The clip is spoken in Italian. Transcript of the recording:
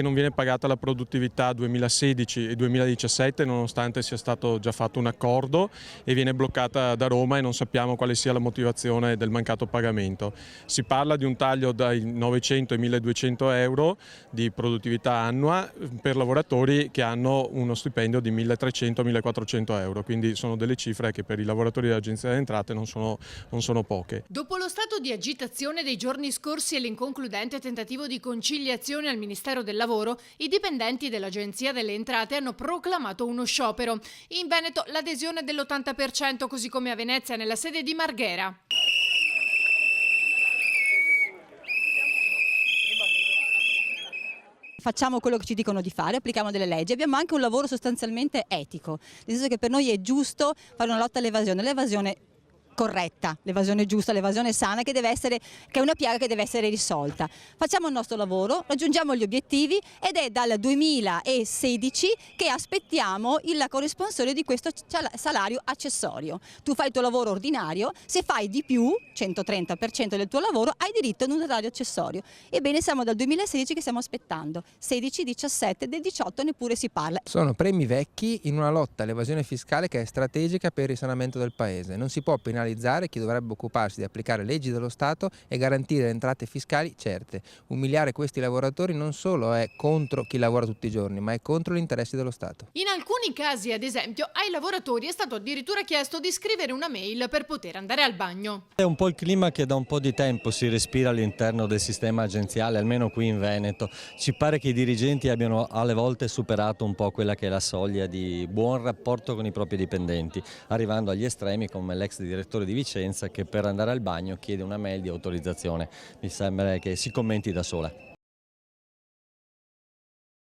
Non viene pagata la produttività 2016 e 2017 nonostante sia stato già fatto un accordo, e viene bloccata da Roma e non sappiamo quale sia la motivazione del mancato pagamento. Si parla di un taglio dai 900 ai 1200 euro di produttività annua per lavoratori che hanno uno stipendio di 1300-1400 euro, quindi sono delle cifre che per i lavoratori dell'Agenzia delle Entrate non sono poche. Dopo lo stato di agitazione dei giorni scorsi e l'inconcludente tentativo di conciliazione al Ministero del Lavoro, i dipendenti dell'Agenzia delle Entrate hanno proclamato uno sciopero. In Veneto l'adesione è dell'80%, così come a Venezia nella sede di Marghera. Facciamo quello che ci dicono di fare, applichiamo delle leggi, abbiamo anche un lavoro sostanzialmente etico, nel senso che per noi è giusto fare una lotta all'evasione, l'evasione corretta, l'evasione giusta, l'evasione sana, che è una piaga che deve essere risolta. Facciamo il nostro lavoro, raggiungiamo gli obiettivi ed è dal 2016 che aspettiamo la corresponsione di questo salario accessorio. Tu fai il tuo lavoro ordinario, se fai di più, 130% del tuo lavoro, hai diritto ad un salario accessorio. Ebbene, siamo dal 2016 che stiamo aspettando, 16, 17, del 18 neppure si parla. Sono premi vecchi in una lotta all'evasione fiscale che è strategica per il risanamento del Paese. Non si può penalizzare chi dovrebbe occuparsi di applicare leggi dello Stato e garantire entrate fiscali certe. Umiliare questi lavoratori non solo è contro chi lavora tutti i giorni, ma è contro gli interessi dello Stato. In alcuni casi, ad esempio, ai lavoratori è stato addirittura chiesto di scrivere una mail per poter andare al bagno. È un po' il clima che da un po' di tempo si respira all'interno del sistema agenziale, almeno qui in Veneto. Ci pare che i dirigenti abbiano alle volte superato un po' quella che è la soglia di buon rapporto con i propri dipendenti, arrivando agli estremi come l'ex direttore di Vicenza che per andare al bagno chiede una mail di autorizzazione. Mi sembra che si commenti da sola.